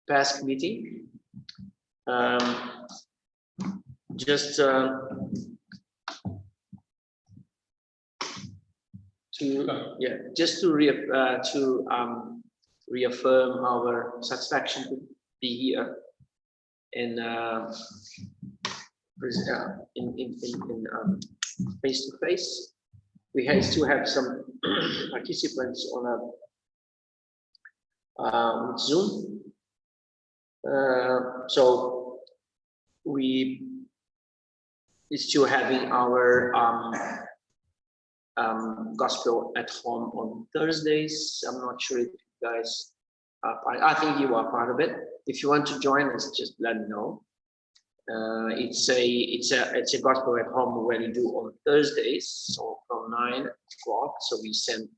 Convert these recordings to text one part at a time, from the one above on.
PESC meeting. Just to reaffirm our satisfaction to be here and in face to face. We still have some participants on Zoom. So we still having our gospel at home on Thursdays. I'm not sure if you guys are part. I think you are part of it. If you want to join us, just let me know. It's a gospel at home where we do on Thursdays, so from 9 o'clock. So we send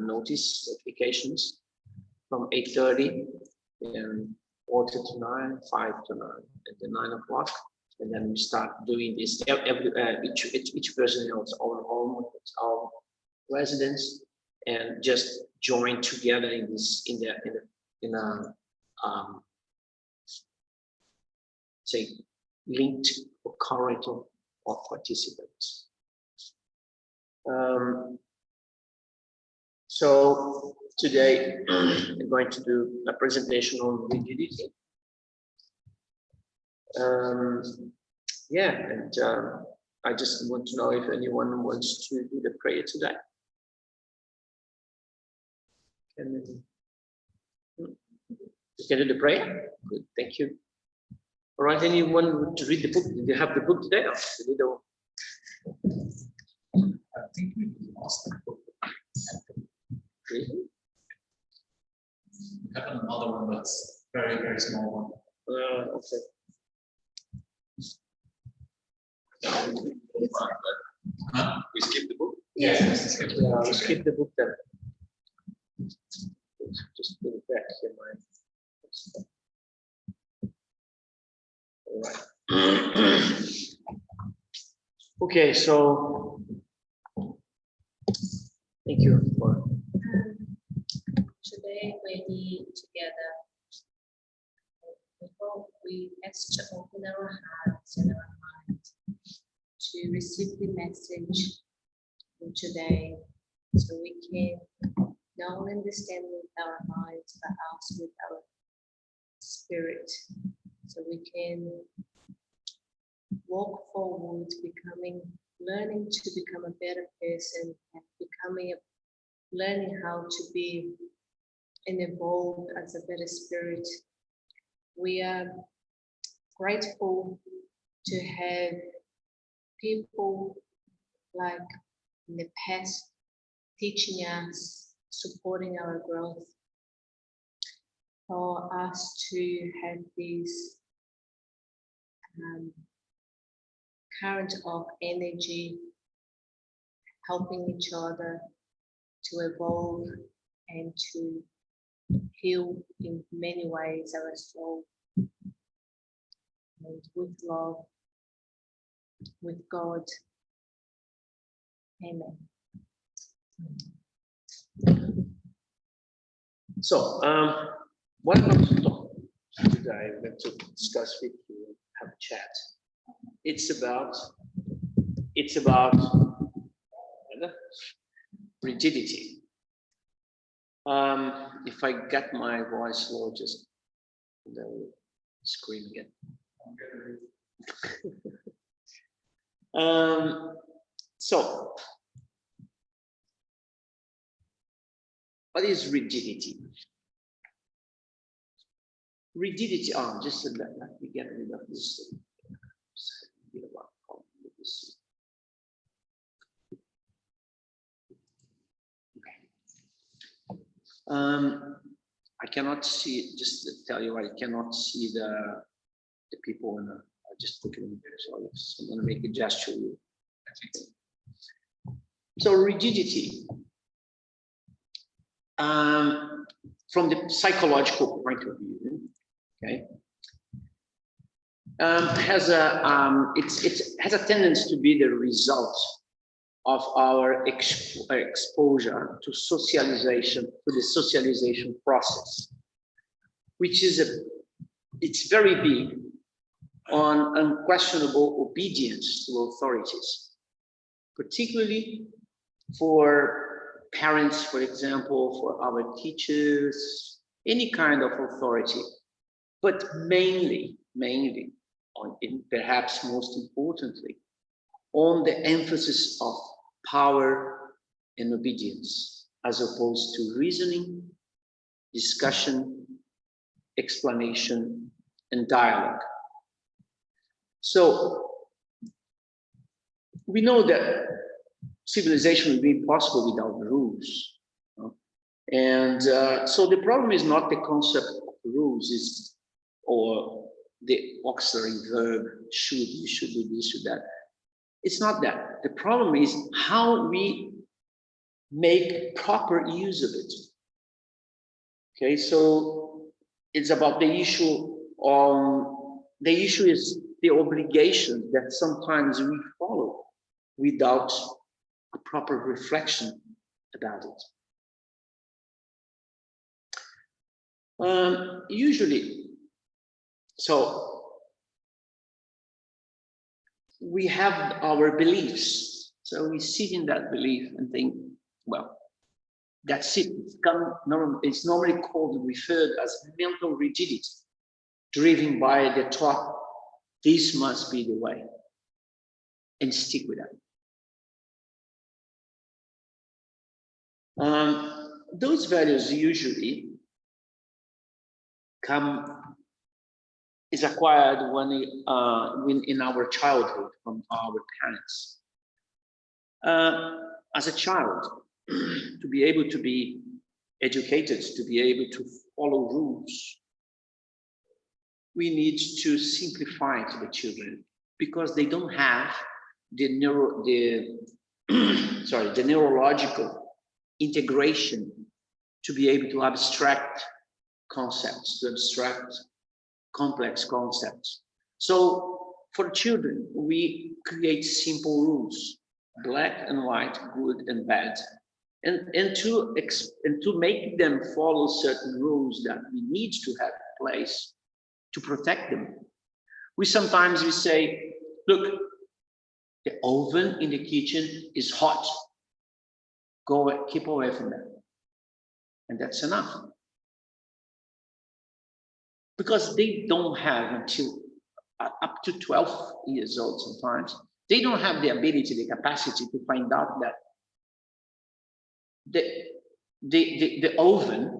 notifications from 8:30 and 8:45, 5 to 9, and then 9 o'clock. And then we start doing this. Each person in its own home, its own residence, and just join together in this in a say linked or current of participants. So today I'm going to do a presentation on rigidity. I just want to know if anyone wants to do the prayer today. You can do the prayer? Good, thank you. All right, anyone to read the book? Did you have the book today? I think we lost the book. Really? We have another one that's very, very small one. Okay. We skipped the book? Yes. We skip the book then. Just put it back in my. All right. Okay, so thank you for. Today we need together. We ask to open our hearts and our minds to receive the message for today, so we can not only understand with our minds but also with our spirit, so we can walk forward, learning to become a better person and learning how to be and evolve as a better spirit. We are grateful to have people like in the past teaching us, supporting our growth, for us to have this current of energy, helping each other to evolve and to heal in many ways our soul, and with love, with God. Amen. So, what I'm going to talk today, I'm going to discuss with you, have a chat. It's about rigidity. If I get my voice low, just scream again. So, what is rigidity? Rigidity. Just let me get rid of this. I cannot see. Just to tell you, I cannot see the people in the. I just look at them. So I'm going to make a gesture. So rigidity, from the psychological point of view, okay, has a tendency to be the result of our exposure to socialization, to the socialization process, which is it's very big on unquestionable obedience to authorities, particularly for parents, for example, for our teachers, any kind of authority, but mainly, and perhaps most importantly, on the emphasis of power and obedience, as opposed to reasoning, discussion, explanation, and dialogue. So we know that civilization would be impossible without rules. And so the problem is not the concept of rules, or the auxiliary verb should, you should do this, should that. It's not that. The problem is how we make proper use of it. Okay, so it's about the issue is the obligation that sometimes we follow without a proper reflection about it. Usually, so we have our beliefs. So we sit in that belief and think, well, that's it. It's normally called, referred as mental rigidity, driven by the thought, this must be the way, and stick with that. Those values usually is acquired when in our childhood from our parents. As a child, to be able to be educated, to be able to follow rules, we need to simplify to the children, because they don't have the neurological integration to be able to abstract concepts, to abstract complex concepts. So for children, we create simple rules, black and white, good and bad, and to make them follow certain rules that we need to have in place to protect them. We sometimes say, look, the oven in the kitchen is hot. Go away, keep away from that. And that's enough. Because they don't have until up to 12 years old sometimes, they don't have the ability, the capacity to find out that the oven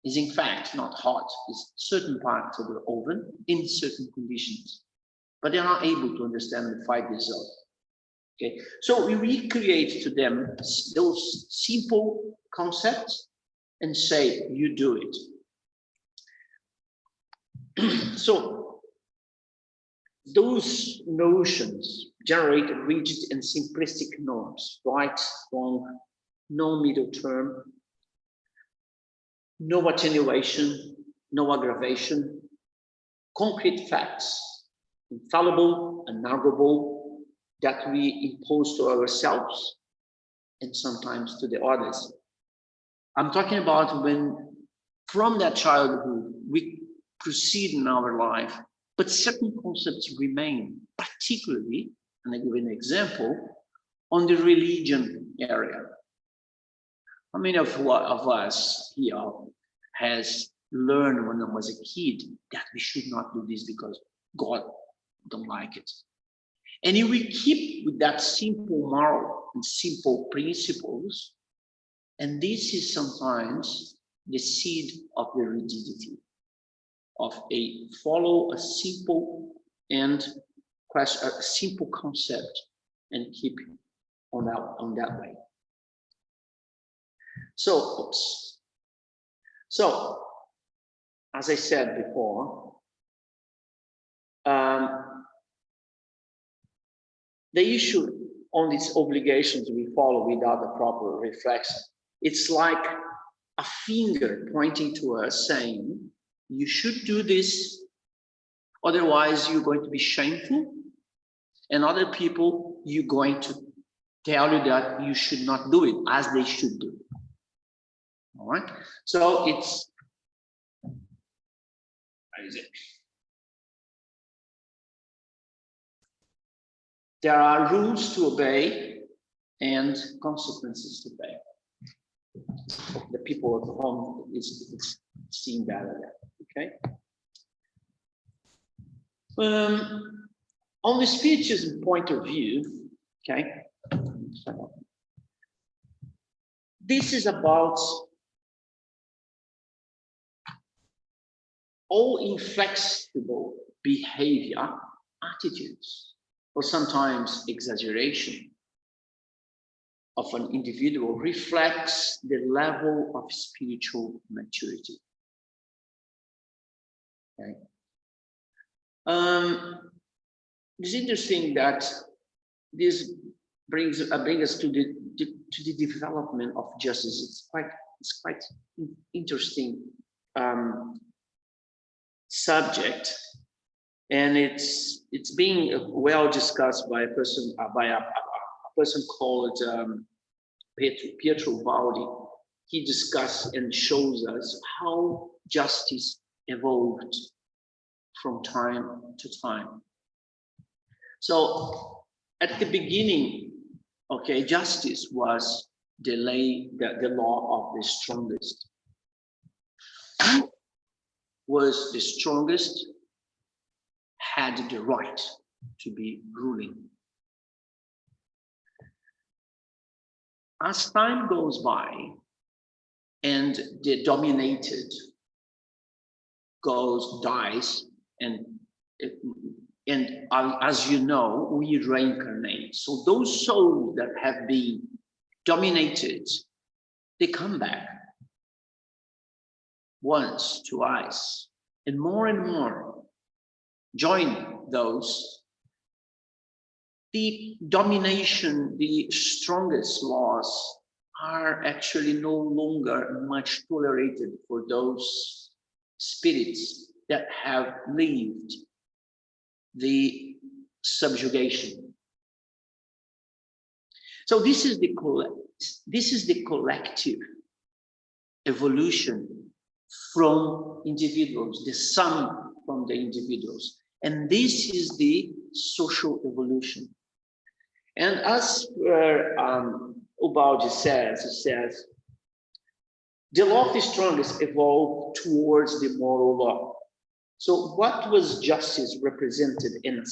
is in fact not hot. It's certain parts of the oven in certain conditions, but they're not able to understand at 5 years old. Okay, so we recreate to them those simple concepts and say, you do it. So those notions generate rigid and simplistic norms, right, wrong, no middle term, no attenuation, no aggravation, concrete facts, infallible, unarguable, that we impose to ourselves and sometimes to the others. I'm talking about when from that childhood we proceed in our life, but certain concepts remain, particularly, and I give an example, on the religion area. How many of us here has learned when I was a kid that we should not do this because God don't like it? And if we keep with that simple moral and simple principles, and this is sometimes the seed of the rigidity of follow a simple concept and keep on that way. So as I said before, the issue on these obligations we follow without a proper reflection, it's like a finger pointing to us saying, you should do this, otherwise you're going to be shameful, and other people, you're going to tell you that you should not do it as they should do. All right, so Where is it? There are rules to obey and consequences to pay. The people at home is seeing that. Okay. On the spiritual point of view, okay, this is about all inflexible behavior, attitudes, or sometimes exaggeration of an individual reflects the level of spiritual maturity. Okay. It's interesting that this brings us to the development of justice. It's quite interesting subject, and it's being well discussed by a person called Pietro Valdi. He discusses and shows us how justice evolved from time to time. So at the beginning, okay, justice was the law of the strongest. Who was the strongest had the right to be ruling. As time goes by and the dominated dies, and as you know, we reincarnate. So those souls that have been dominated, they come back once, twice, and more, join those. The domination, the strongest laws are actually no longer much tolerated for those spirits that have lived the subjugation. So this is the collective evolution from individuals, the sum from the individuals, and this is the social evolution. And as Ubaldi says, the law of the strongest evolved towards the moral law. So what was justice represented and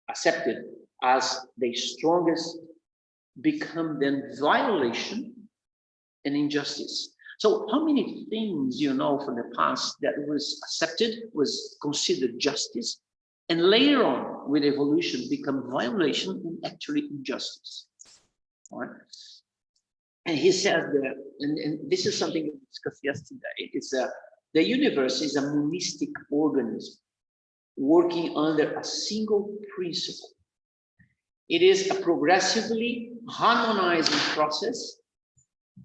accepted as the strongest become then violation and injustice. So how many things you know from the past that was accepted, was considered justice, and later on with evolution become violation and actually injustice. All right. And he says that, and this is something we discussed yesterday, it's the universe is a monistic organism working under a single principle. It is a progressively harmonizing process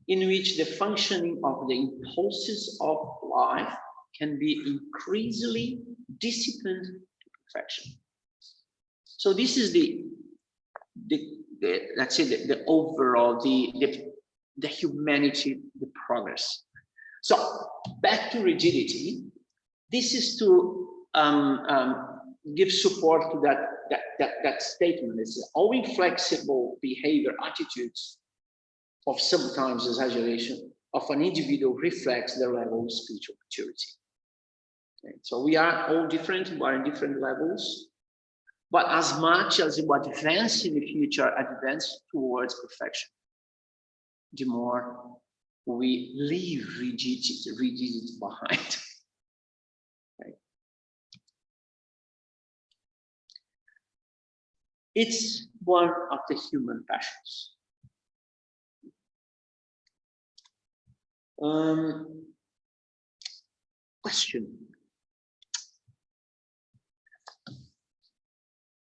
in which the functioning of the impulses of life can be increasingly disciplined to perfection. So this is let's say the overall, the humanity, the progress. So back to rigidity. This is to give support to that statement. It's all inflexible behavior, attitudes of sometimes exaggeration of an individual reflects their level of spiritual maturity. Okay. So we are all different, we are in different levels, but as much as we advance in the future, advance towards perfection, the more we leave rigidity behind. Okay. It's one of the human passions. Question.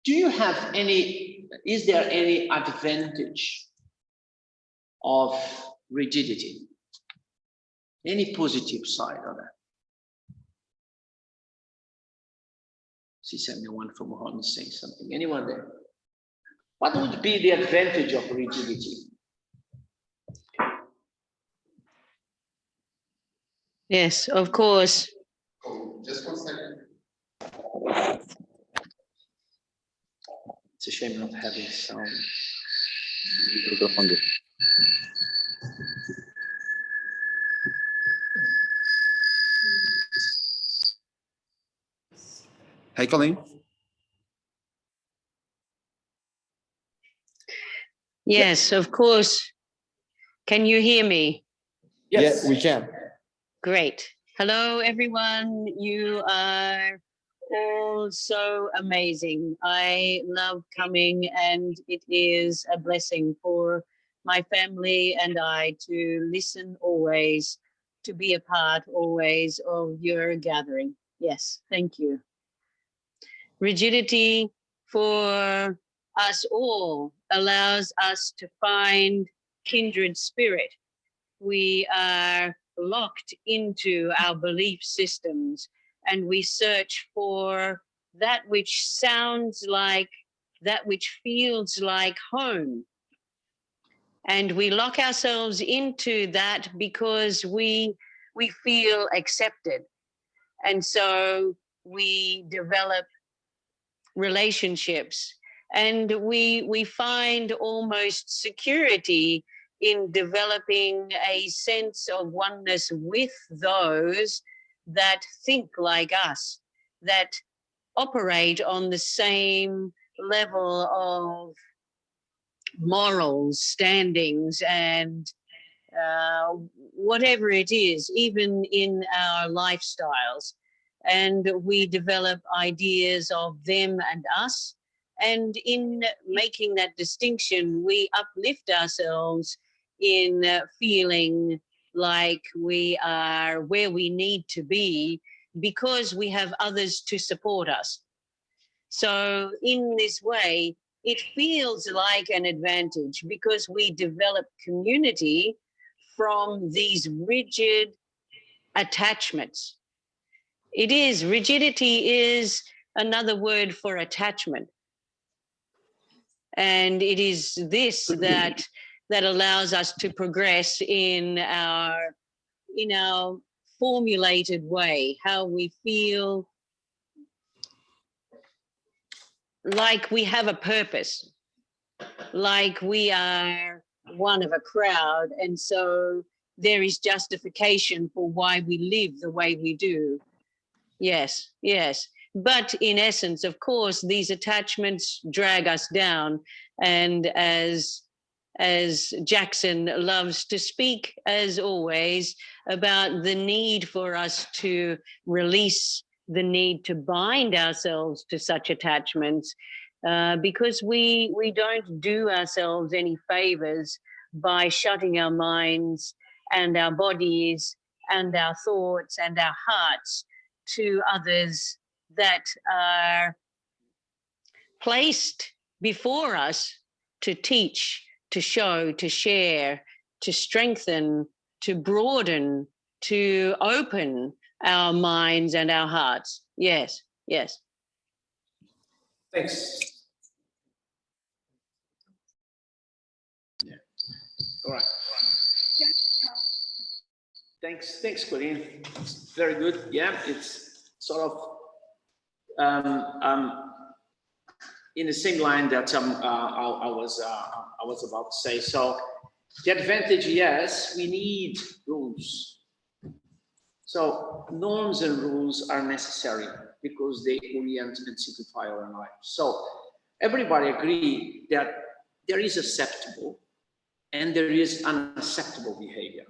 Do you have is there any advantage of rigidity? Any positive side of that? See, someone from home is saying something. Anyone there? What would be the advantage of rigidity? Yes, of course. Oh, just 1 second. It's a shame not having sound. Hey, Colleen. Yes, of course. Can you hear me? Yes, Yeah, we can. Great. Hello, everyone. You are all so amazing. I love coming, and it is a blessing for my family and I to listen always, to be a part always of your gathering. Yes, thank you. Rigidity for us all allows us to find kindred spirit. We are locked into our belief systems and we search for that which sounds like, that which feels like home. And we lock ourselves into that because we feel accepted. And so we develop relationships and we find almost security in developing a sense of oneness with those that think like us, that operate on the same level of morals, standings, and whatever it is, even in our lifestyles. And we develop ideas of them and us. And in making that distinction, we uplift ourselves in feeling like we are where we need to be because we have others to support us. So in this way, it feels like an advantage because we develop community from these rigid attachments. It is, rigidity is another word for attachment. And it is this that allows us to progress in our formulated way, how we feel like we have a purpose, like we are one of a crowd, and so there is justification for why we live the way we do. Yes, yes. But in essence, of course, these attachments drag us down. And as Jachson loves to speak, as always, about the need for us to release the need to bind ourselves to such attachments, because we don't do ourselves any favors by shutting our minds and our bodies and our thoughts and our hearts to others that are placed before us to teach, to show, to share, to strengthen, to broaden, to open our minds and our hearts. Yes, yes. thanks. Yeah. All right. Thanks, Colleen. It's very good. Yeah, it's sort of in the same line that I was about to say. So the advantage, yes, we need rules. So norms and rules are necessary because they orient and simplify our life. So everybody agree that there is acceptable and there is unacceptable behavior.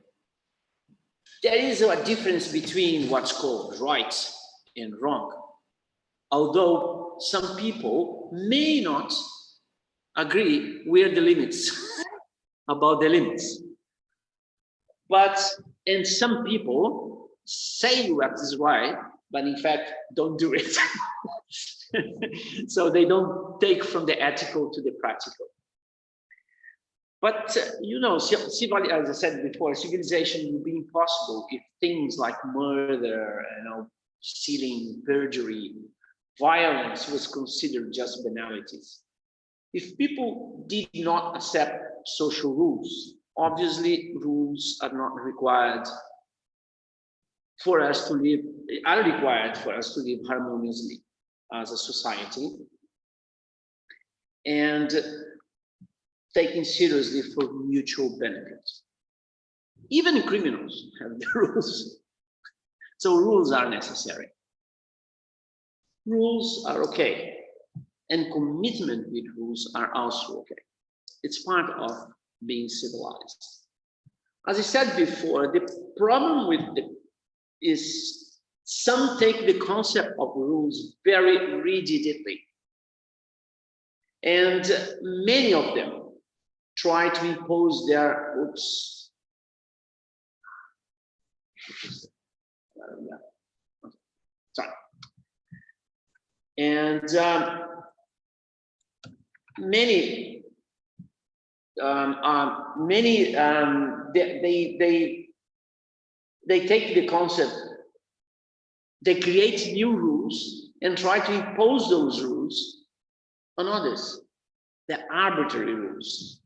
There is a difference between what's called right and wrong. Although some people may not agree where the limits, about the limits. And some people say what is right, but in fact don't do it. So they don't take from the ethical to the practical. But as I said before, civilization would be impossible if things like murder, stealing, perjury, violence was considered just banalities. If people did not accept social rules, obviously rules are not required for us to live, are required for us to live harmoniously as a society. and taken seriously for mutual benefit. Even criminals have the rules. So rules are necessary. Rules are okay. And commitment with rules are also okay. It's part of being civilized. As I said before, the problem with is some take the concept of rules very rigidly. And many of them try to impose their, oops. Sorry. And many they take the concept, they create new rules and try to impose those rules on others. They're arbitrary rules.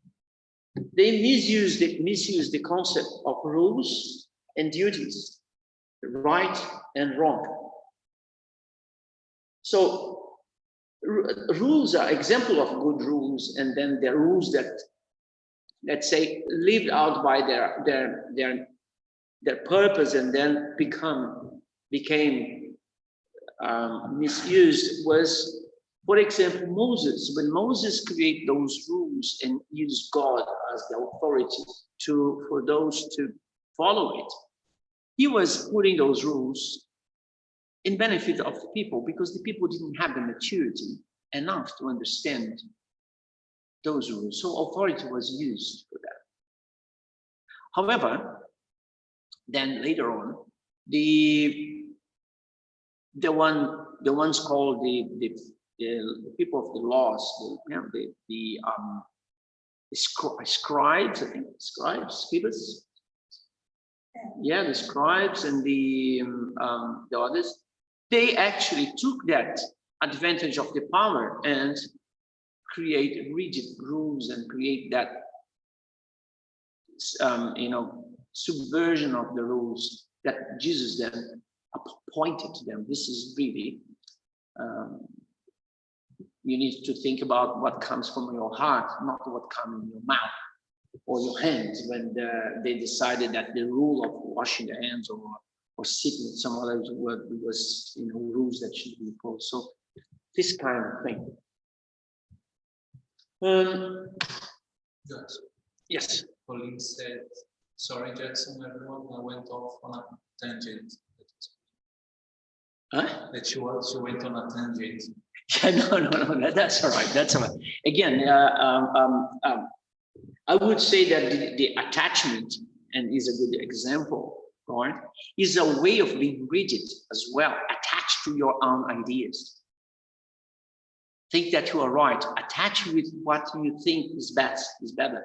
They misuse the concept of rules and duties, right and wrong. So rules are example of good rules, and then the rules that, let's say, lived out by their purpose and then became misused was, for example, Moses. When Moses created those rules and used God as the authority for those to follow it, he was putting those rules in benefit of the people, because the people didn't have the maturity enough to understand those rules. So authority was used for that. However, then later on, the ones called the people of the laws, the scribes, I think, scribes, yeah, the scribes and the others, they actually took that advantage of the power and create rigid rules and create that subversion of the rules that Jesus then appointed to them. This is really, you need to think about what comes from your heart, not what comes in your mouth or your hands, when they decided that the rule of washing the hands or sitting with some other was rules that should be imposed. So this kind of thing. Yes. Pauline said, sorry, Jachson, everyone, I went off on a tangent. Huh? That she went on a tangent. No, that's all right. That's all right. Again, I would say that the attachment, and is a good example, right, is a way of being rigid as well, attached to your own ideas. Think that you are right, attach with what you think is best, is better.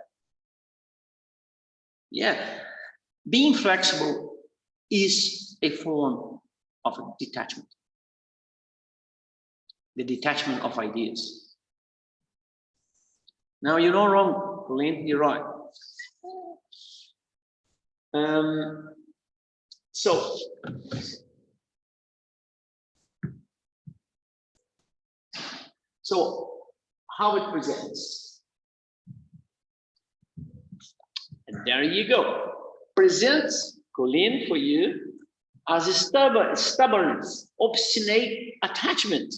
Yeah, being flexible is a form of detachment. The detachment of ideas. Now, you're not wrong, Pauline, you're right. So how it presents. And there you go. Presents, Colleen, for you as a stubbornness, obstinate attachment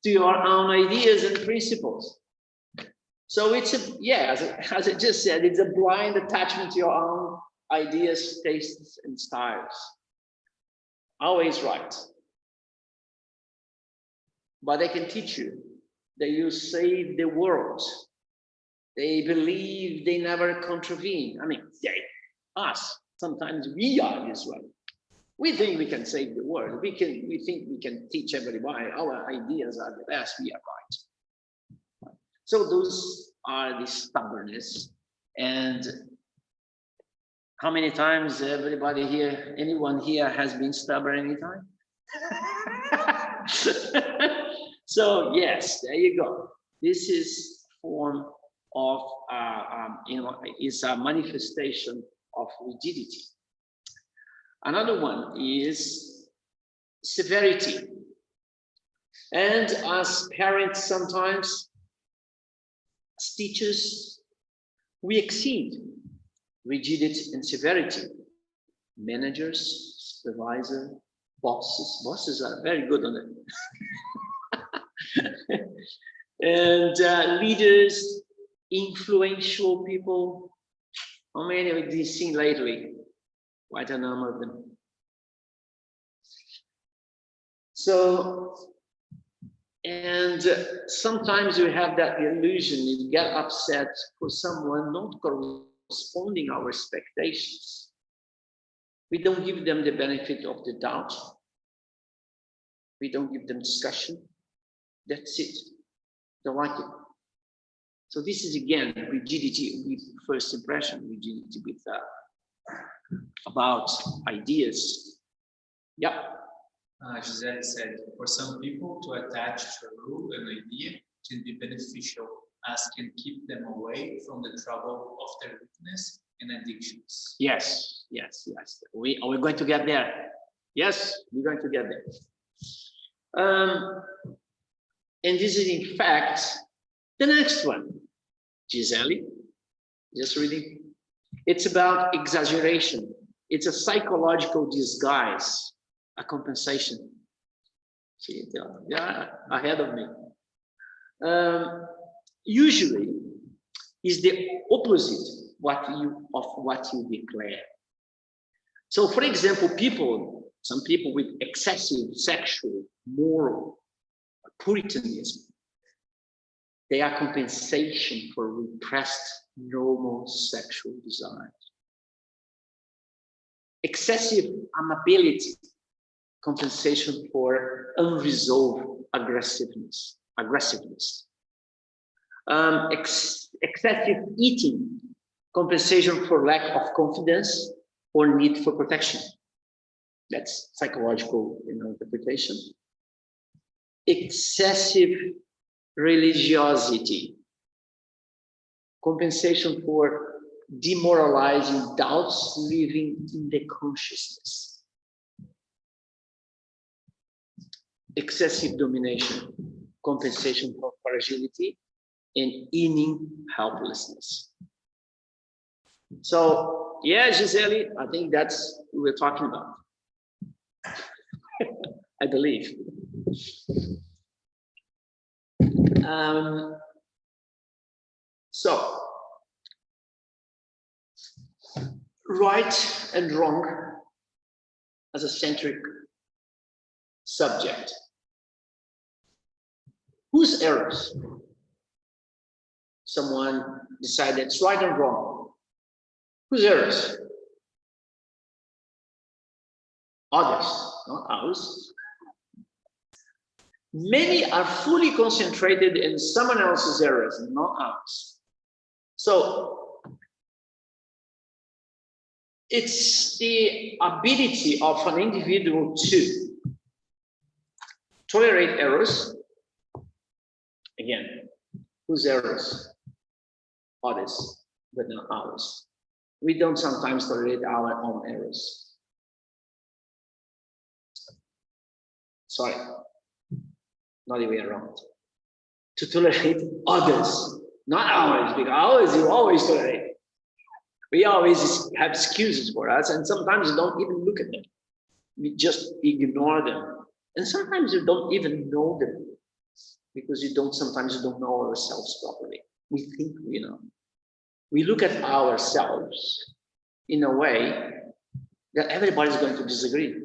to your own ideas and principles. So it's as I just said, it's a blind attachment to your own ideas, tastes, and styles. Always right. But they can teach you that you save the world. They believe they never contravene. I mean, us, sometimes we are this way. We think we can save the world. We think we can teach everybody. Our ideas are the best. We are right. So those are the stubbornness. And how many times everybody here, anyone here has been stubborn anytime? So yes, there you go. This is a form of, is a manifestation of rigidity. Another one is severity. And as parents, sometimes As teachers, we exceed rigidity and severity. Managers, supervisor, bosses are very good on it. And leaders, influential people. How many of these seen lately? Quite a number of them. So, and sometimes you have that illusion, you get upset for someone not corresponding our expectations. We don't give them the benefit of the doubt. We don't give them discussion. That's it. Don't like it. So this is again rigidity with first impression, rigidity with about ideas. Yeah. Giselle said, for some people, to attach to a rule and idea can be beneficial, as can keep them away from the trouble of their weakness and addictions. Yes. We're going to get there. Yes, we're going to get there. And this is in fact the next one. Giselle, just reading. It's about exaggeration. It's a psychological disguise, a compensation. See, they're ahead of me. Usually is the opposite of what you declare. So, for example, some people with excessive sexual, moral, puritanism, they are compensation for repressed normal sexual desires. Excessive amability, compensation for unresolved aggressiveness. Excessive eating, compensation for lack of confidence or need for protection. That's psychological interpretation. Excessive religiosity, compensation for demoralizing doubts living in the consciousness. Excessive domination, compensation for fragility and inning helplessness. So, yeah, Giselle, I think that's what we're talking about. I believe. So, right and wrong as a centric subject. Whose errors? Someone decided it's right and wrong. Whose errors? Others, not ours. Many are fully concentrated in someone else's errors, not ours. So it's the ability of an individual to tolerate errors. Again, whose errors? Others, but not ours. We don't sometimes tolerate our own errors. Sorry, not the way around. To tolerate others, not ours, because ours you always tolerate. We always have excuses for us, and sometimes you don't even look at them. We just ignore them. And sometimes you don't even know them, because sometimes you don't know ourselves properly. We think we know. We look at ourselves in a way that everybody's going to disagree.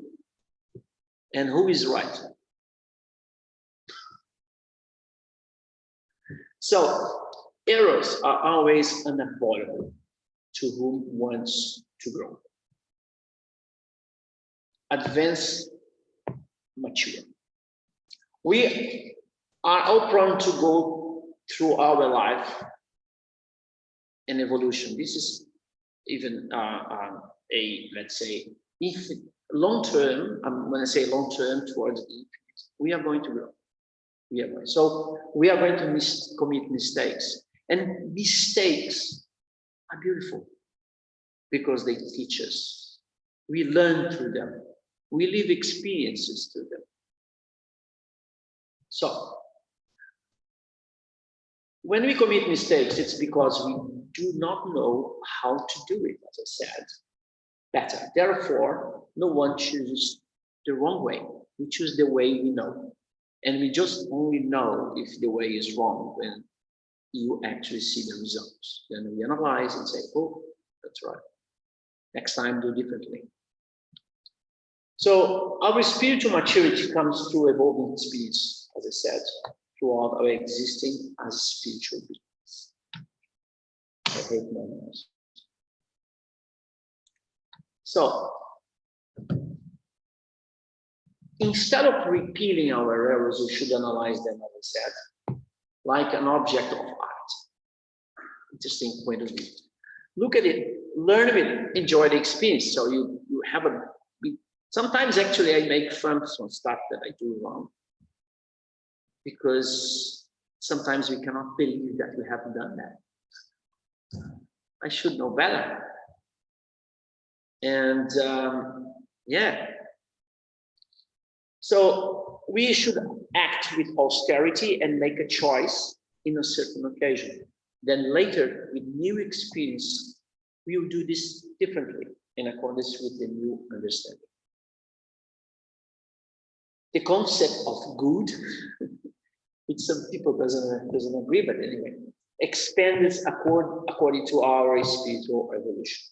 And who is right? So errors are always unavoidable to whom wants to grow. Advance, mature. We are all prone to go through our life and evolution. This is even let's say, if long-term, I'm going to say long-term towards the infinite, we are going to grow. So we are going to commit mistakes. And mistakes are beautiful because they teach us. We learn through them. We live experiences through them. So when we commit mistakes, it's because we do not know how to do it, as I said, better. Therefore, no one chooses the wrong way. We choose the way we know. And we just only know if the way is wrong when you actually see the results. Then we analyze and say, oh, that's right. Next time, do differently. So our spiritual maturity comes through evolving experience, as I said, throughout our existing as spiritual beings. I hate my nose. So, instead of repealing our errors, we should analyze them, as I said, like an object of art. Interesting point of view. Look at it, learn of it, enjoy the experience. So you have a. Sometimes actually I make fun of some stuff that I do wrong, because sometimes we cannot believe that we haven't done that. I should know better. And yeah. So we should act with austerity and make a choice in a certain occasion. Then later, with new experience, we will do this differently in accordance with the new understanding. The concept of good, which some people doesn't agree, but anyway, expands according to our spiritual evolution.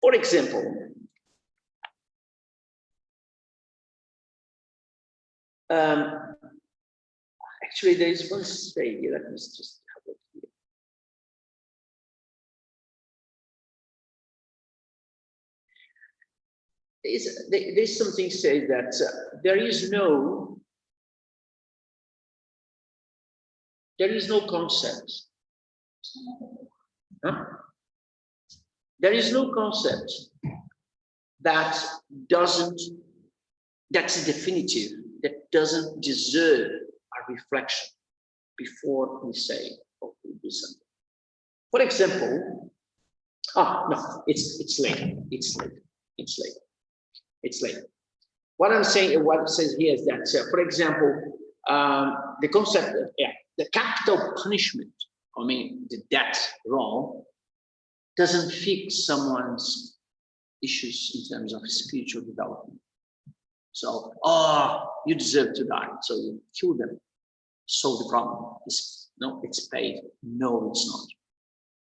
For example, actually, there is one say here. Let me just have a look here. There's something says that there is no concept. Huh? There is no concept that's definitive, that doesn't deserve a reflection before we say or we do something. For example, no, it's late. What I'm saying, what it says here is that, for example, the concept of the capital punishment, I mean, the death row, doesn't fix someone's issues in terms of spiritual development. So, you deserve to die, so you kill them, solve the problem. It's paid. No, it's not.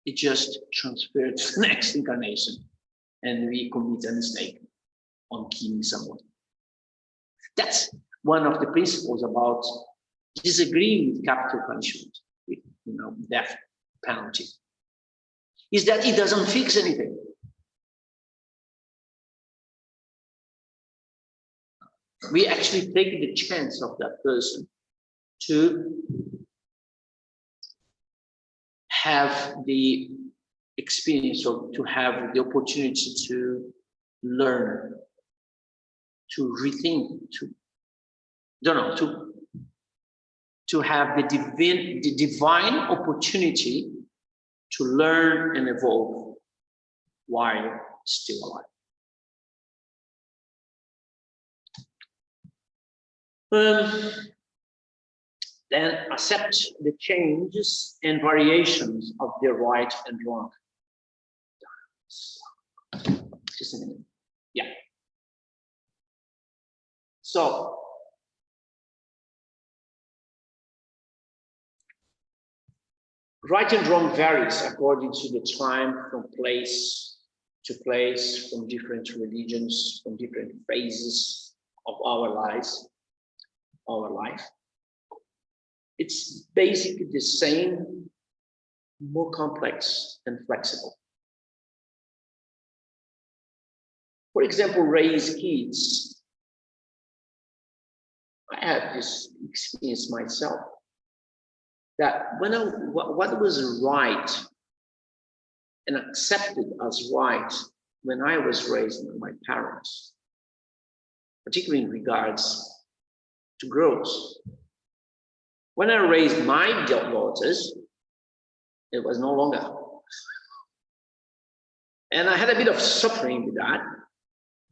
It just transferred to the next incarnation, and we commit a mistake on killing someone. That's one of the principles about disagreeing with capital punishment, with death penalty, is that it doesn't fix anything. We actually take the chance of that person to have the experience, or to have the opportunity to learn, to rethink, to have the divine opportunity to learn and evolve while still alive. Then accept the changes and variations of the right and wrong. Just a minute. Yeah. So, right and wrong varies according to the time, from place to place, from different religions, from different phases of our lives, our life. It's basically the same, more complex and flexible. For example, raise kids. I had this experience myself, that when what was right and accepted as right when I was raised by my parents, particularly in regards to girls. When I raised my daughters, it was no longer. And I had a bit of suffering with that,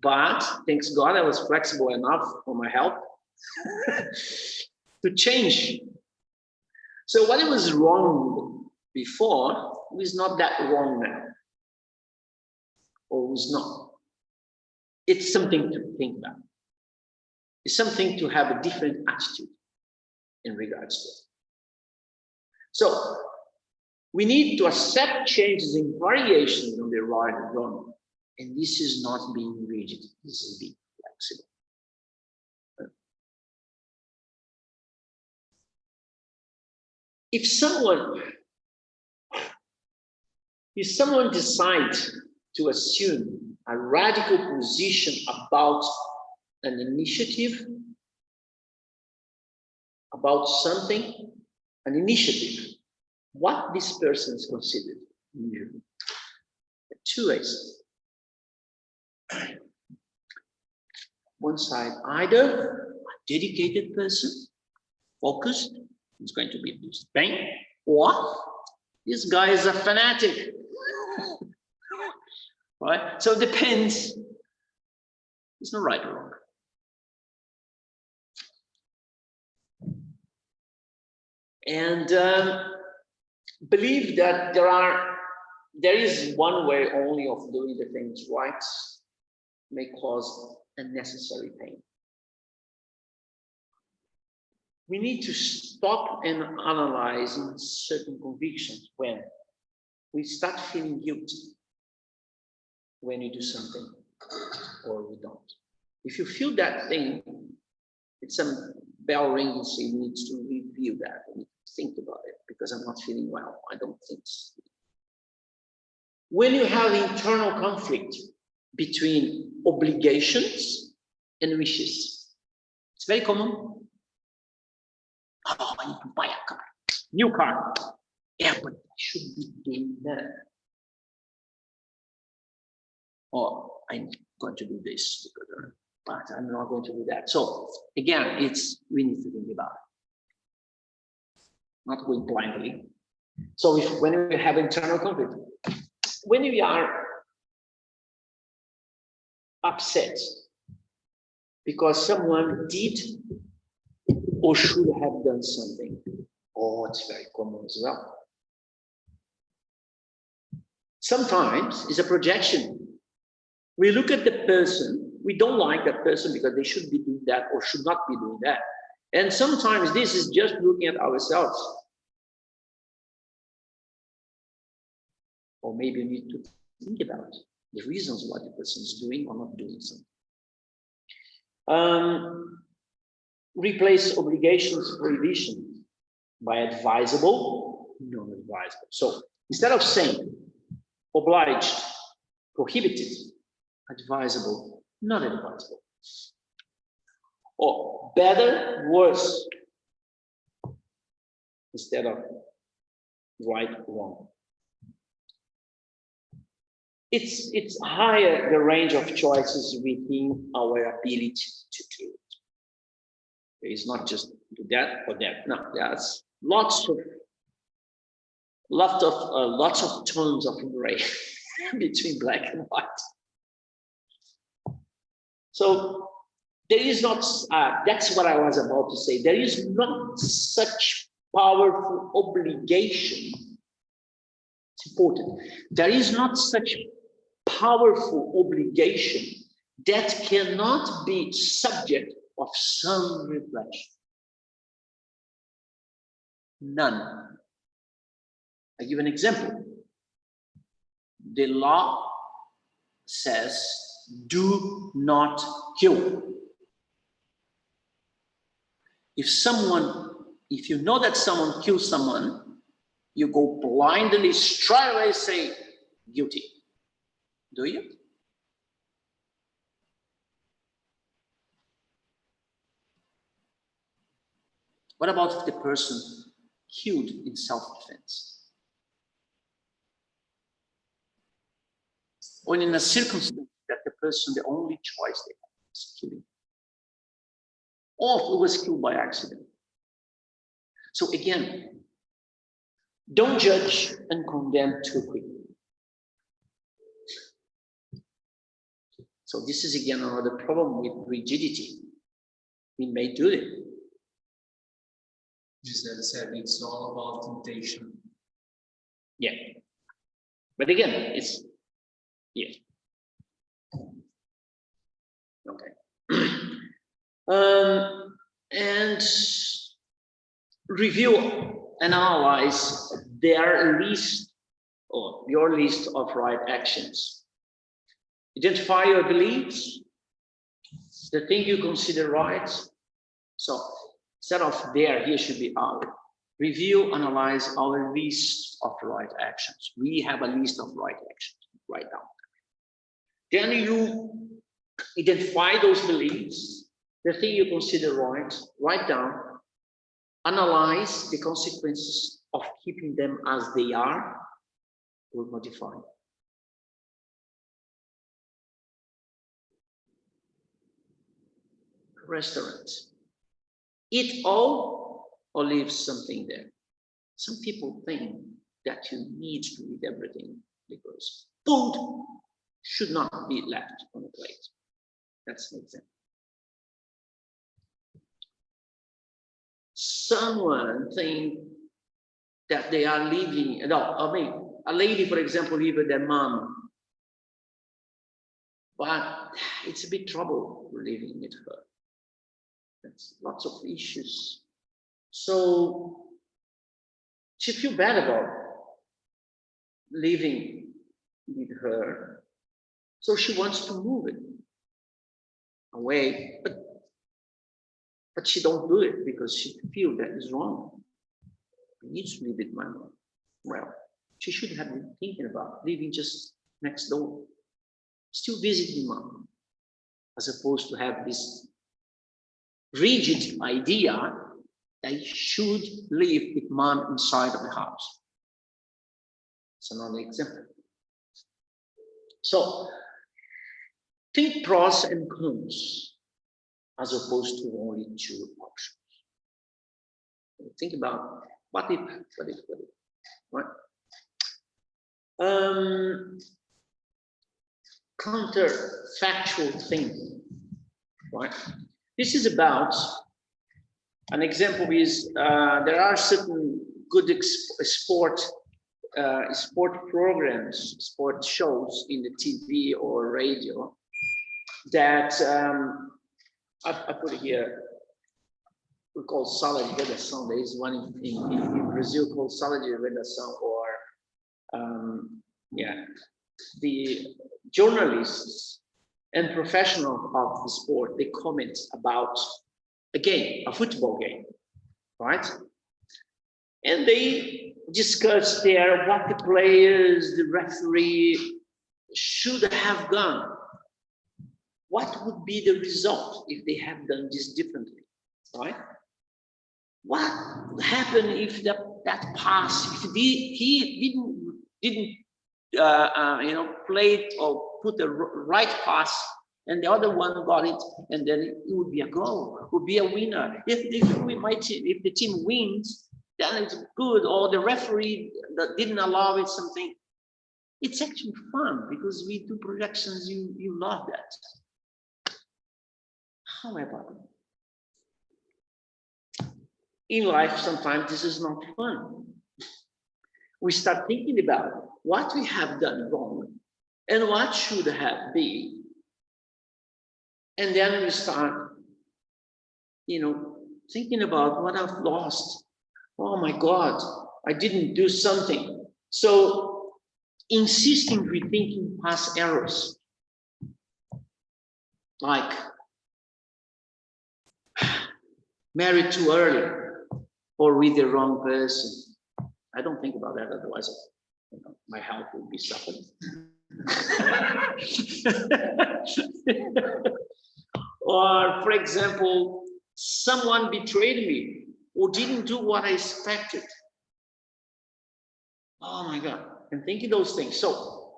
but thanks God I was flexible enough for my help to change So what was wrong before is not that wrong now, or was not. It's something to think about. It's something to have a different attitude in regards to it. So we need to accept changes and variations on the right and wrong. And this is not being rigid, this is being flexible. If someone decides to assume a radical position about an initiative, about something, an initiative, what this person is considered new. Two ways. One side, either a dedicated person, focused, is going to be this thing, or this guy is a fanatic. Right? So it depends. It's not right or wrong. And believe that there is one way only of doing the things right, may cause unnecessary pain. We need to stop and analyzing certain convictions when we start feeling guilty when you do something or we don't. If you feel that thing, it's some bell ringing, so you need to review that and think about it, because I'm not feeling well. I don't think so. When you have internal conflict between obligations and wishes, it's very common. Oh, I need to buy a car, new car. Yeah, but I should be doing that. Or I'm going to do this, but I'm not going to do that. So again, we need to think about it, not going blindly. So when we have internal conflict, when we are upset because someone did or should have done something, oh, it's very common as well. Sometimes it's a projection. We look at the person, we don't like that person because they should be doing that or should not be doing that. And sometimes this is just looking at ourselves. Or maybe we need to think about the reasons why the person is doing or not doing something. Replace obligations, prohibition by advisable, non-advisable. So instead of saying obliged, prohibited, advisable, not advisable. Or better, worse, instead of right, wrong. It's higher the range of choices within our ability to do it. It's not just do that or that. No, there's lots of tones of gray between black and white. So there is not, that's what I was about to say. There is not such powerful obligation. It's important. There is not such powerful obligation that cannot be subject of some reflection. None. I give an example. The law says, do not kill. If you know that someone kills someone, you go blindly straight away say guilty. Do you? What about if the person killed in self-defense? Or in a circumstance that the person, the only choice they have is killing. Or if it was killed by accident. So again, don't judge and condemn too quickly. So this is again another problem with rigidity. We may do it. Giselle said it's all about intention. Yeah. But again, it's, yeah. Okay. And review and analyze their list or your list of right actions. Identify your beliefs, the thing you consider right. So instead of there, here should be our. Review, analyze our list of right actions. We have a list of right actions, write down. Then you identify those beliefs, the thing you consider right, write down, analyze the consequences of keeping them as they are, or modify. Restaurant. Eat all or leave something there. Some people think that you need to eat everything because food should not be left on the plate. That's an example. Someone think that they are living, no, I mean, a lady, for example, live with their mom, but it's a big trouble living with her. That's lots of issues. So she feels bad about living with her. So she wants to move it away, but she don't do it because she feels that is wrong. I need to live with my mom. Well, she should have been thinking about living just next door, still visiting mom, as opposed to have this rigid idea that you should live with mom inside of the house. It's another example. So think pros and cons as opposed to only two options. Think about what if, right? Counterfactual thinking, right? This is about, an example is, there are certain good sport programs, sport shows in the TV or radio that, I put it here, we call Sala de Redação. There is one in Brazil called Sala de Redação, or yeah, the journalists and professionals of the sport, they comment about a game, a football game, right? And they discuss there what the players, the referee should have done. What would be the result if they have done this differently, right? What would happen if that pass, if he didn't play or put the right pass, and the other one got it, and then it would be a goal, it would be a winner. If the team wins, then it's good, or the referee that didn't allow it something. It's actually fun because we do projections, you love that. However, in life, sometimes this is not fun. We start thinking about what we have done wrong and what should have been. And then we start, thinking about what I've lost. Oh my God, I didn't do something. So insisting rethinking past errors, like married too early or with the wrong person. I don't think about that, otherwise my health will be suffering. Or, for example, someone betrayed me or didn't do what I expected. Oh my God, and thinking those things. So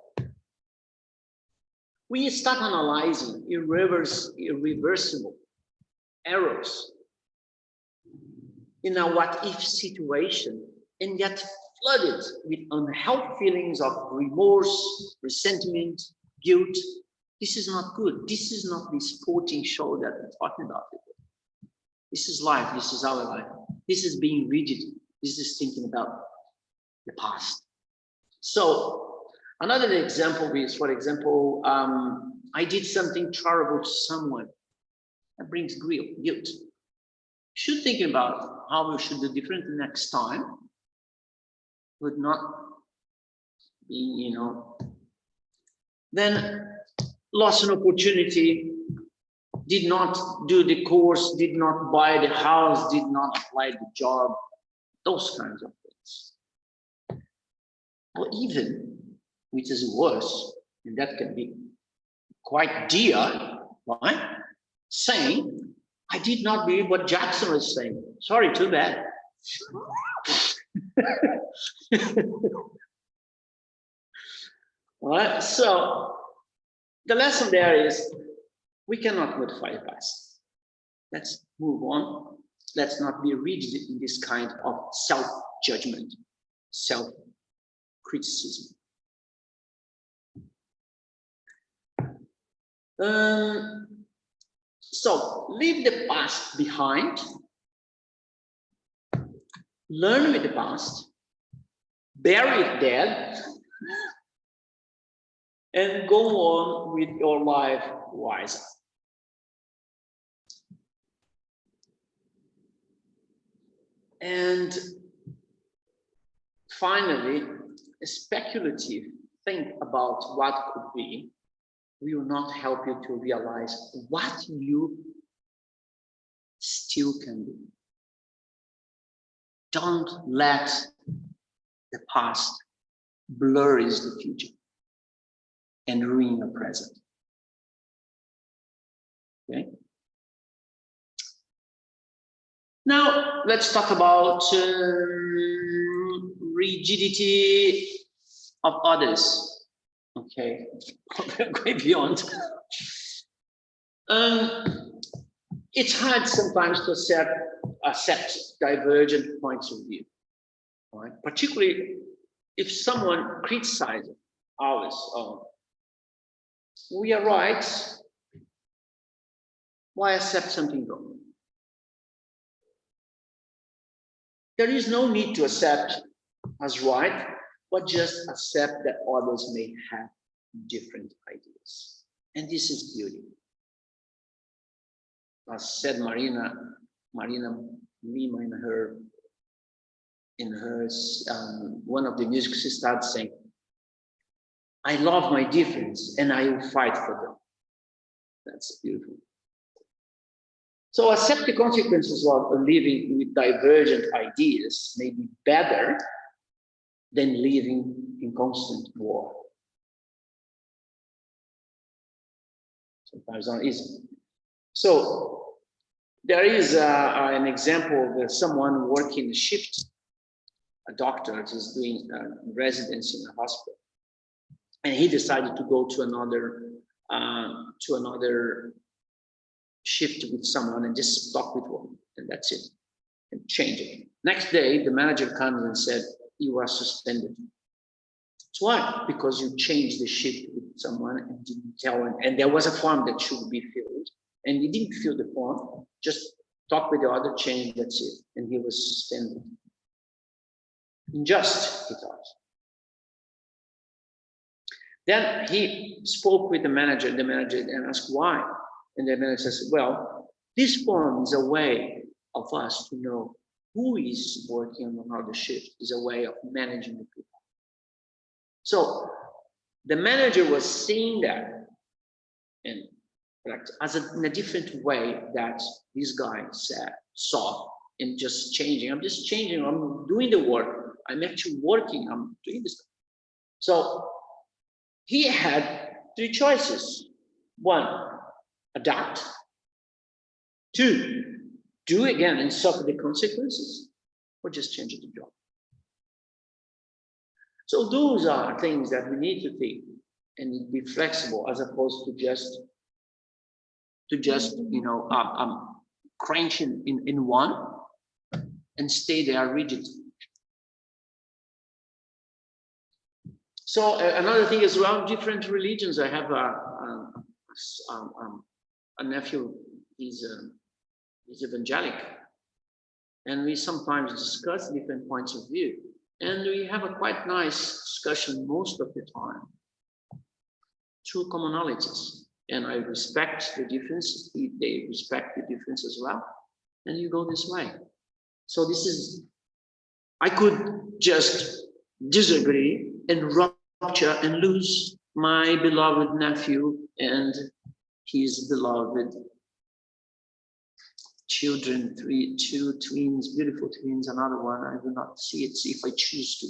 we start analyzing irreversible errors in a what-if situation, and get flooded with unhealthy feelings of remorse, resentment, guilt. This is not good. This is not the sporting show that we're talking about. This is life. This is our life. This is being rigid. This is thinking about the past. So another example is, for example, I did something terrible to someone. That brings guilt. Should think about how we should do different next time. Would not be, you know. Then lost an opportunity, did not do the course, did not buy the house, did not apply the job, those kinds of things. Or even, which is worse, and that can be quite dear, right? Saying, I did not believe what Jachson was saying. Sorry, too bad. All right, so the lesson there is we cannot modify the past. Let's move on. Let's not be rigid in this kind of self-judgment, self-criticism. So leave the past behind, learn with the past, bury it dead, and go on with your life wiser. And finally, a speculative think about what could be will not help you to realize what you still can do. Don't let the past blur the future and ruin your present. Okay. Now let's talk about rigidity of others. Okay, going beyond. It's hard sometimes to accept divergent points of view, right? Particularly if someone criticizes ours. We are right. Why accept something wrong? There is no need to accept as right, but just accept that others may have different ideas. And this is beauty. As said Marina Lima in her one of the music, she started saying, I love my difference and I will fight for them. That's beautiful. So accept the consequences of living with divergent ideas may be better than living in constant war. Sometimes not easy. So there is an example of someone working a shift, a doctor that is doing residency in a hospital, and he decided to go to another shift with someone and just talk with one, and that's it, and change it. Next day, the manager comes and said, you are suspended. So why? Because you changed the shift with someone and didn't tell him, and there was a form that should be filled, and he didn't fill the form, just talk with the other, change, that's it, and he was suspended. Unjust, he thought. Then he spoke with the manager and asked why. And the manager says, well, this form is a way of us to know who is working on another shift, is a way of managing the people. So the manager was seeing that in a different way that this guy saw, and just changing. I'm just changing, I'm doing the work. I'm actually working, I'm doing this. So he had three choices. One, adapt. Two, do again and suffer the consequences, or just change the job. So those are things that we need to think and be flexible, as opposed to just crunching in one and stay there rigid. So another thing is around different religions. I have a nephew. He's evangelic, and we sometimes discuss different points of view, and we have a quite nice discussion most of the time. True commonalities, and I respect the differences. They respect the difference as well, and you go this way. So this is, I could just disagree and rupture and lose my beloved nephew and his beloved children, two twins, beautiful twins, another one. I will not see it if I choose to,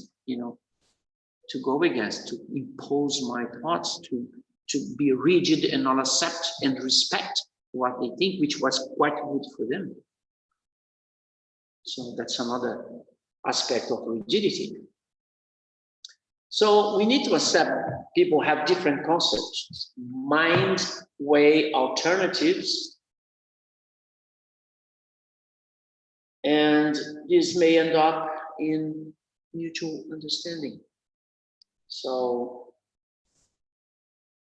to go against, to impose my thoughts, to be rigid and not accept and respect what they think, which was quite good for them. So that's another aspect of rigidity. So we need to accept people have different concepts, mind, way, alternatives. And this may end up in mutual understanding. So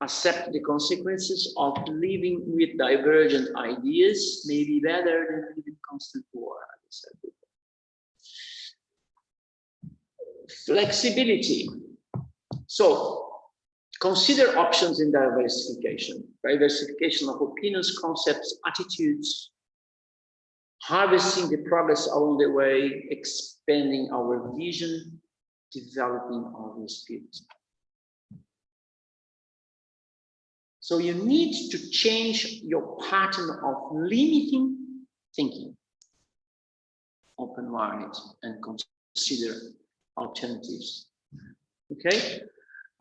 accept the consequences of living with divergent ideas may be better than living constant war. Flexibility. So consider options in diversification. Diversification of opinions, concepts, attitudes, harvesting the progress along the way, expanding our vision, developing our spirit. So you need to change your pattern of limiting thinking, open mind, and consider alternatives. Okay.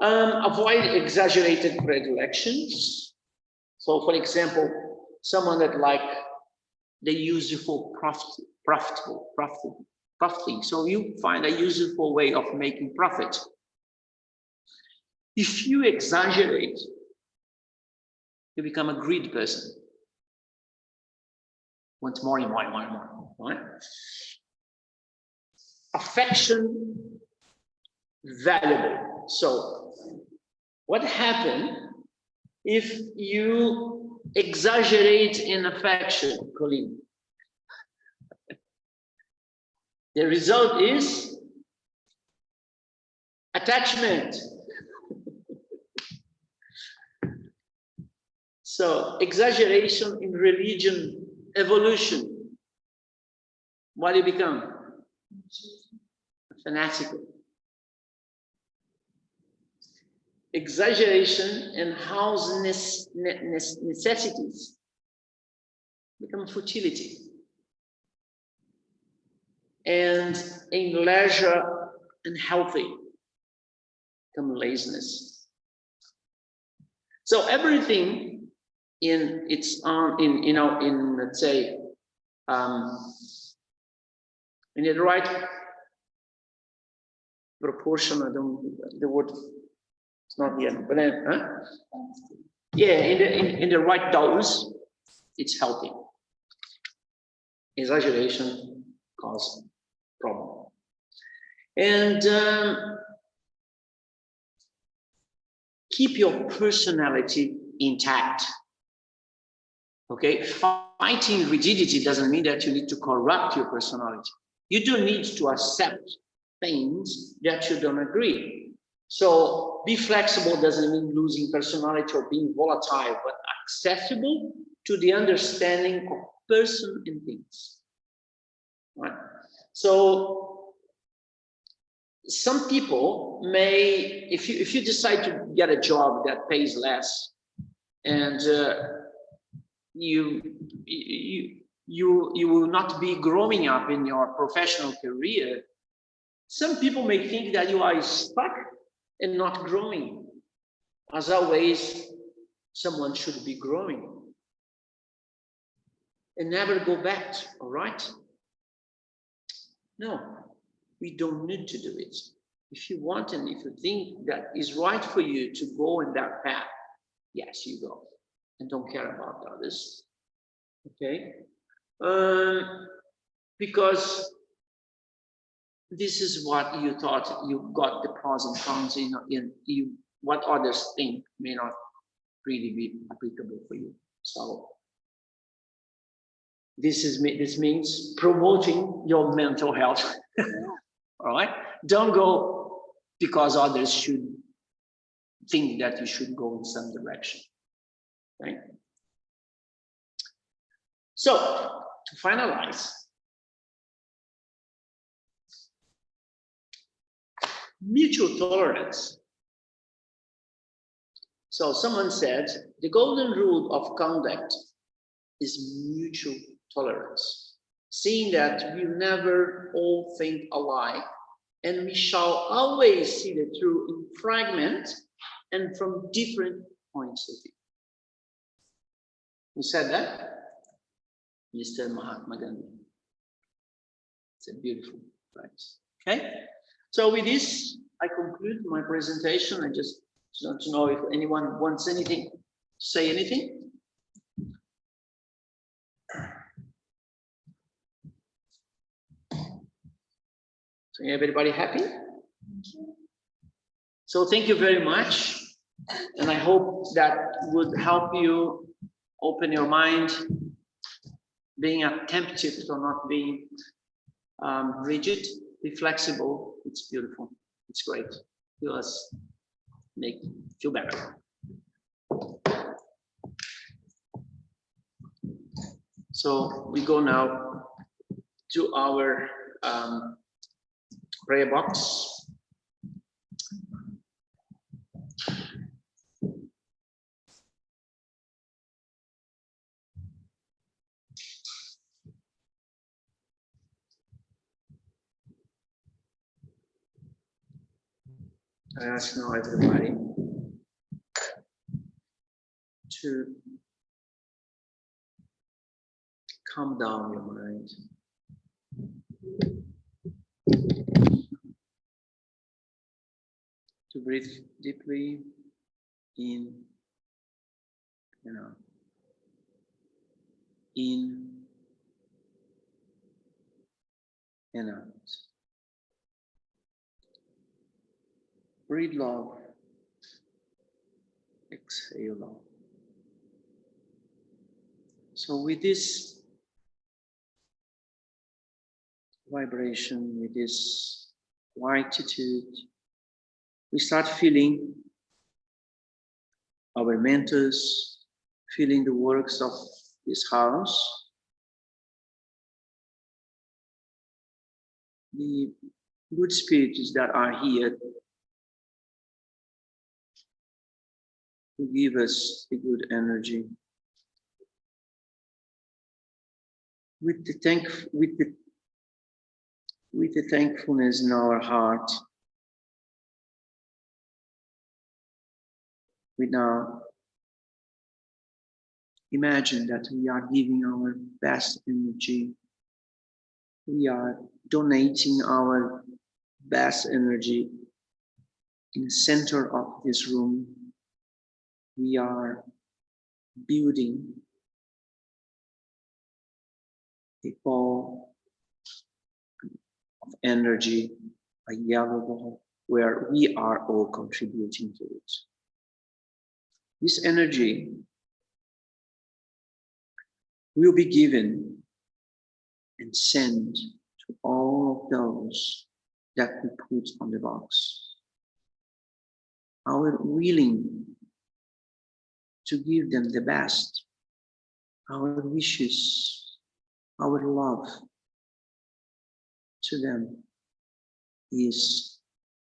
Avoid exaggerated predilections. So, for example, someone that they use it for profiting. So you find a useful way of making profit. If you exaggerate, you become a greedy person. Want more and more and more and more, right? Affection, valuable. So what happens if you exaggerate in affection, Colleen? The result is attachment. So exaggeration in religion, evolution. What do you become? Fanatical. Exaggeration in house necessities become futility. And in leisure and healthy become laziness. So everything in its own, in let's say, in the right proportion. I don't, the word it's not here, but then, yeah, in the right dose, it's healthy. Exaggeration causes problem. And keep your personality intact. Okay, fighting rigidity doesn't mean that you need to corrupt your personality. You do need to accept things that you don't agree. So be flexible doesn't mean losing personality or being volatile, but accessible to the understanding of person and things. Right? So some people may, if you decide to get a job that pays less, and you will not be growing up in your professional career, some people may think that you are stuck and not growing. As always, someone should be growing and never go back, all right? No, we don't need to do it. If you want and if you think that is right for you to go in that path, yes, you go. And don't care about others, okay? Because this is what you thought you got the pros and cons in you, what others think may not really be applicable for you. So This means promoting your mental health. All right, don't go because others should think that you should go in some direction. Okay. So to finalize, mutual tolerance. So someone said the golden rule of conduct is mutual tolerance, seeing that we never all think alike, and we shall always see the truth in fragments and from different points of view. Who said that? Mr. Mahatma Gandhi. It's a beautiful phrase. Okay, so with this, I conclude my presentation. I just want to know if anyone wants anything, say anything. So everybody happy? So thank you very much. And I hope that would help you open your mind, being attentive to not being rigid, be flexible. It's beautiful. It's great. Feel better. So we go now to our prayer box. I ask now everybody to calm down your mind. To breathe deeply in and out. In and out. Breathe love. Exhale love. So with this vibration, with this quietude, we start feeling our mentors, feeling the works of this house, the good spirits that are here to give us the good energy. With the thankfulness in our heart, we now imagine that we are giving our best energy. We are donating our best energy in the center of this room. We are building a ball of energy, a yellow ball, where we are all contributing to it. This energy will be given and sent to all of those that we put on the box. Our willing to give them the best, our wishes, our love to them is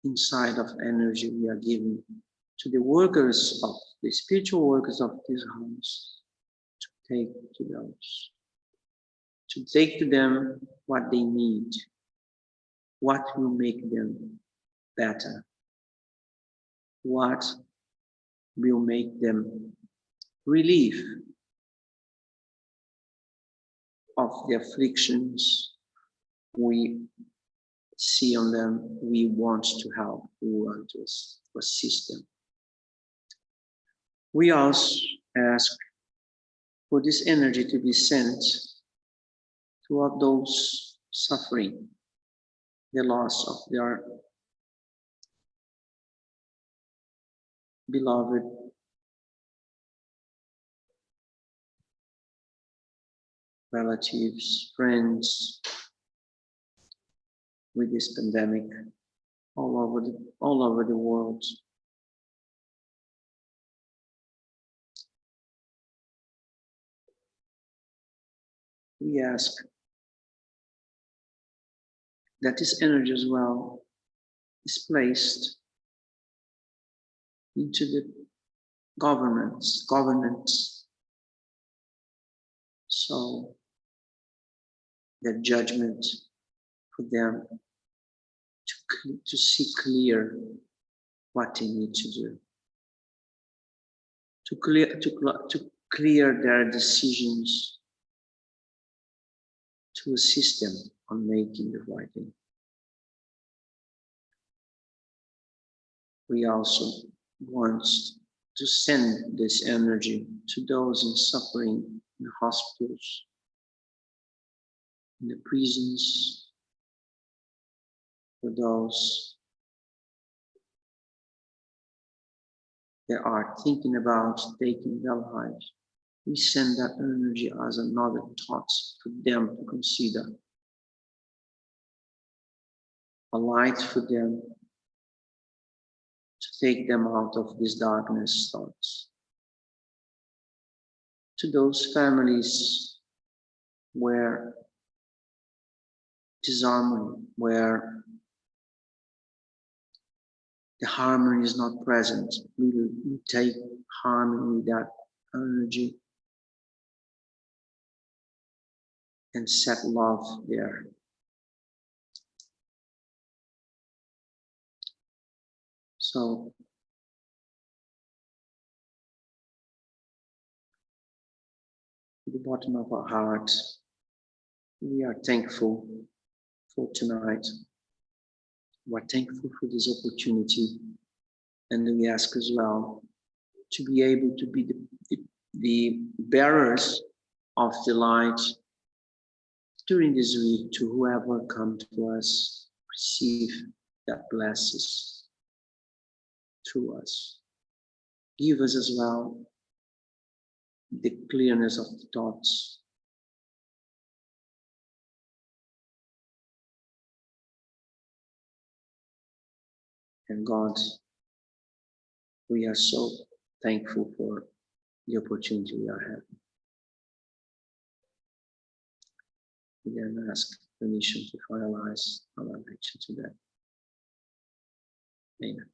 inside of energy we are giving to the workers of the spiritual workers of this house, to take to those, to take to them what they need, what will make them better, what will make them relief of the afflictions we see on them. We want to help, we want to assist them. We also ask for this energy to be sent to all those suffering the loss of their beloved relatives, friends with this pandemic all over the world. We ask that this energy as well is placed into the governance, so that judgment for them to see clear what they need to do, to clear their decisions, to assist them on making the right thing. We also want to send this energy to those in suffering in the hospitals, in the prisons, for those that are thinking about taking their lives. We send that energy as another thought for them to consider, a light for them to take them out of this darkness thoughts. To those families where disharmony, where the harmony is not present, we take harmony with that energy and set love there. So at the bottom of our heart, we are thankful for tonight. We're thankful for this opportunity, and we ask as well to be able to be the bearers of the light during this week to whoever comes to us, receive that blesses through us. Give us as well the clearness of the thoughts. And God, we are so thankful for the opportunity we are having. We then ask permission to finalize our lecture today. Amen.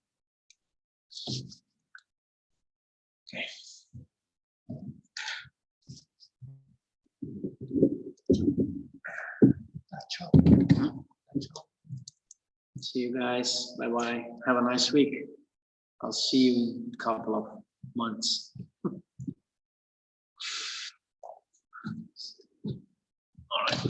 Okay. See you guys. Bye-bye. Have a nice week. I'll see you in a couple of months. All right.